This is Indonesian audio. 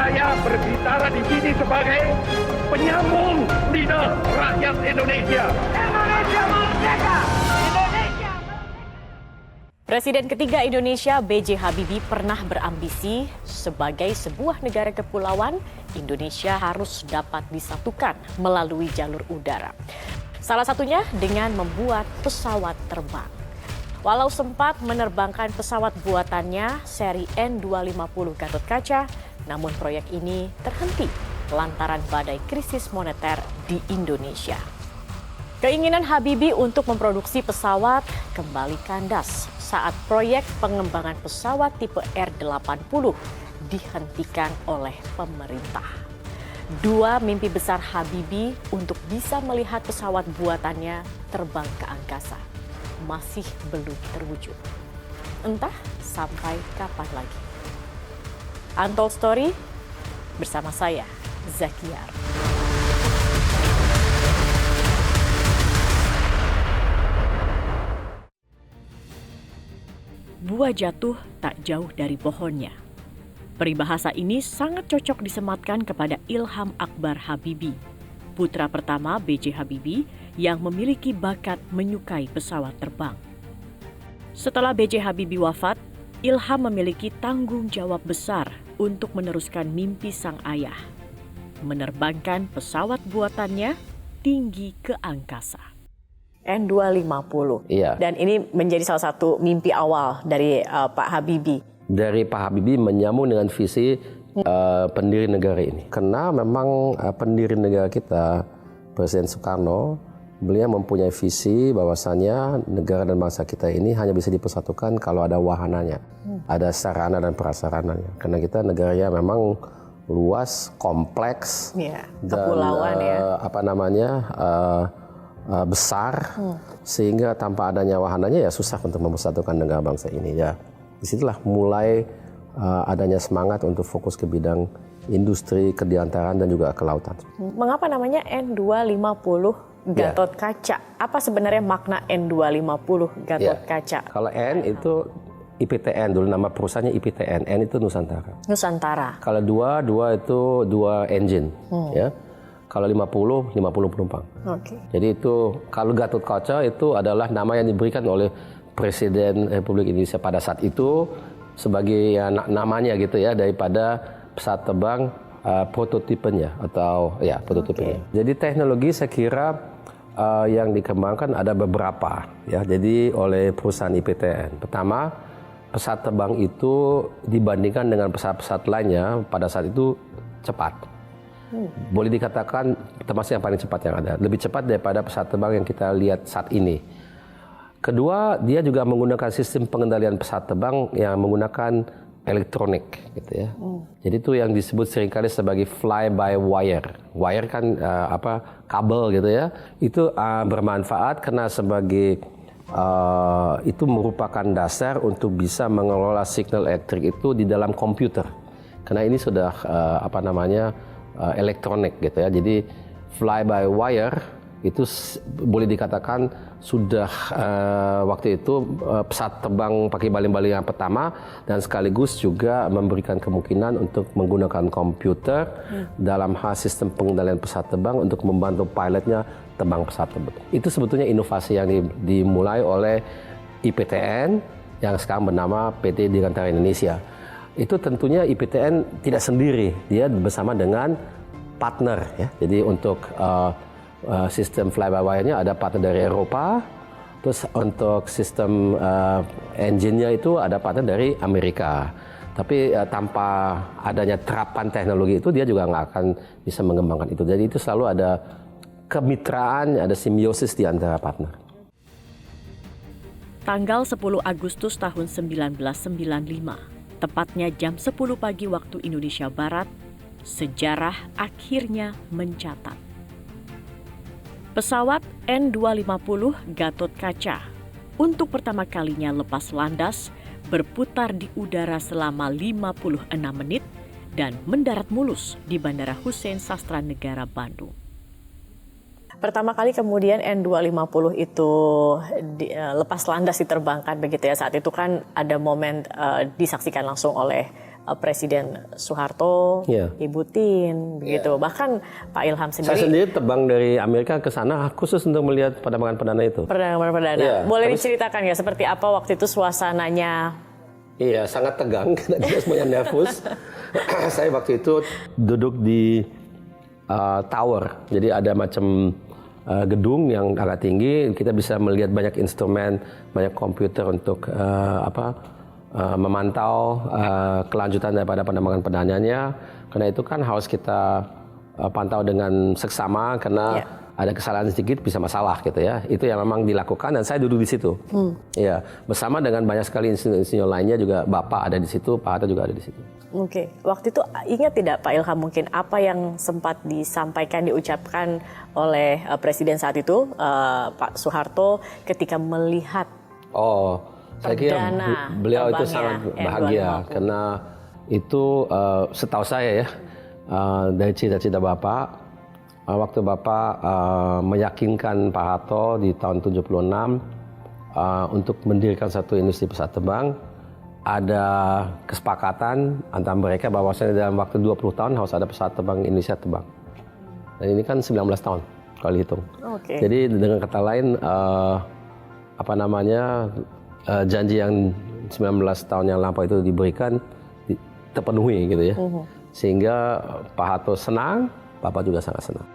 Saya berbicara di sini sebagai penyambung lidah rakyat Indonesia. Indonesia merdeka! Indonesia merdeka! Presiden ketiga Indonesia B.J. Habibie pernah berambisi sebagai sebuah negara kepulauan, Indonesia harus dapat disatukan melalui jalur udara. Salah satunya dengan membuat pesawat terbang. Walau sempat menerbangkan pesawat buatannya seri N250 Gatot-Kaca, namun proyek ini terhenti lantaran badai krisis moneter di Indonesia. Keinginan Habibie untuk memproduksi pesawat kembali kandas saat proyek pengembangan pesawat tipe R80 dihentikan oleh pemerintah. Dua mimpi besar Habibie untuk bisa melihat pesawat buatannya terbang ke angkasa masih belum terwujud. Entah sampai kapan lagi. Untold Story bersama saya, Zakiar. Buah jatuh tak jauh dari pohonnya. Peribahasa ini sangat cocok disematkan kepada Ilham Akbar Habibie, putra pertama B.J. Habibie yang memiliki bakat menyukai pesawat terbang. Setelah B.J. Habibie wafat, Ilham memiliki tanggung jawab besar untuk meneruskan mimpi sang ayah, menerbangkan pesawat buatannya tinggi ke angkasa. N250. Iya. Dan ini menjadi salah satu mimpi awal dari Pak Habibie. Dari Pak Habibie menyambung dengan visi pendiri negara ini. Karena memang pendiri negara kita, Presiden Soekarno, beliau mempunyai visi bahwasannya negara dan bangsa kita ini hanya bisa dipersatukan kalau ada wahananya, ada sarana dan prasarananya. Karena kita negaranya memang luas, kompleks, kepulauan besar, sehingga tanpa adanya wahananya ya susah untuk mempersatukan negara bangsa ini. Ya, disitulah mulai adanya semangat untuk fokus ke bidang industri, kedirgantaraan dan juga kelautan. Mengapa namanya N250 Gatot-Kaca? Apa sebenarnya makna N250 Gatot-Kaca? Kalau N itu IPTN, dulu nama perusahaannya IPTN. N itu Nusantara. Nusantara. Kalau dua itu dua engine, ya. Kalau 50 penumpang. Okay. Jadi itu kalau Gatot-Kaca itu adalah nama yang diberikan oleh Presiden Republik Indonesia pada saat itu sebagai namanya gitu ya, daripada pesawat terbang prototipenya atau ya prototipenya. Okay. Jadi teknologi saya kira yang dikembangkan ada beberapa ya. Jadi oleh perusahaan IPTN. Pertama, pesawat terbang itu dibandingkan dengan pesawat-pesawat lainnya pada saat itu cepat. Boleh dikatakan termasuk yang paling cepat yang ada. Lebih cepat daripada pesawat terbang yang kita lihat saat ini. Kedua, dia juga menggunakan sistem pengendalian pesawat terbang yang menggunakan elektronik, gitu ya. Jadi itu yang disebut seringkali sebagai fly by wire. Wire kan kabel gitu ya. Itu bermanfaat karena sebagai itu merupakan dasar untuk bisa mengelola signal elektrik itu di dalam komputer. Karena ini sudah elektronik gitu ya. Jadi fly by wire itu boleh dikatakan sudah waktu itu pesawat terbang pakai baling-baling yang pertama, dan sekaligus juga memberikan kemungkinan untuk menggunakan komputer dalam hal sistem pengendalian pesawat terbang untuk membantu pilotnya terbang pesawat tersebut. Itu sebetulnya inovasi yang dimulai oleh IPTN yang sekarang bernama PT Dirgantara Indonesia. Itu tentunya IPTN tidak sendiri, dia bersama dengan partner ya. Jadi untuk sistem fly-by-wire-nya ada partner dari Eropa, terus untuk sistem engine-nya itu ada partner dari Amerika. Tapi tanpa adanya terapan teknologi itu dia juga nggak akan bisa mengembangkan itu. Jadi itu selalu ada kemitraan, ada simbiosis di antara partner. Tanggal 10 Agustus tahun 1995, tepatnya jam 10 pagi waktu Indonesia Barat, sejarah akhirnya mencatat. Pesawat N250 Gatot-Kaca untuk pertama kalinya lepas landas, berputar di udara selama 56 menit dan mendarat mulus di Bandara Hussein Sastranegara Bandung. Pertama kali kemudian N250 itu lepas landas diterbangkan begitu ya. Saat itu kan ada momen disaksikan langsung oleh Presiden Soeharto, Iya. Ibu Tin, begitu. Bahkan Pak Ilham Saya sendiri sendiri terbang dari Amerika ke sana khusus untuk melihat penerbangan perdana itu. perdana. Iya, Boleh tapi- diceritakan ya seperti apa waktu itu suasananya? Iya, sangat tegang karena kita semuanya nervous. Saya waktu itu duduk di tower, jadi ada macam gedung yang agak tinggi. Kita bisa melihat banyak instrumen, banyak komputer untuk memantau kelanjutan daripada penerbangan perdananya. Karena itu kan harus kita pantau dengan seksama karena ada kesalahan sedikit bisa masalah gitu ya. Itu yang memang dilakukan dan saya duduk di situ. Ya, bersama dengan banyak sekali insinyur lainnya juga Bapak ada di situ, Pak Hatta juga ada di situ. Oke, waktu itu ingat tidak Pak Ilham mungkin apa yang sempat disampaikan, diucapkan oleh Presiden saat itu, Pak Soeharto ketika melihat Saya kira perdana beliau itu terbangnya sangat N250. bahagia karena itu setahu saya ya dari cita-cita Bapak waktu Bapak meyakinkan Pak Harto di tahun 76 untuk mendirikan satu industri pesawat terbang, ada kesepakatan antara mereka bahwasanya dalam waktu 20 tahun harus ada pesawat terbang Indonesia terbang. Dan ini kan 19 tahun kalau dihitung. Oke. Jadi dengan kata lain janji yang 19 tahun yang lampau itu diberikan terpenuhi gitu ya. Sehingga Pak Harto senang, Bapak juga sangat senang.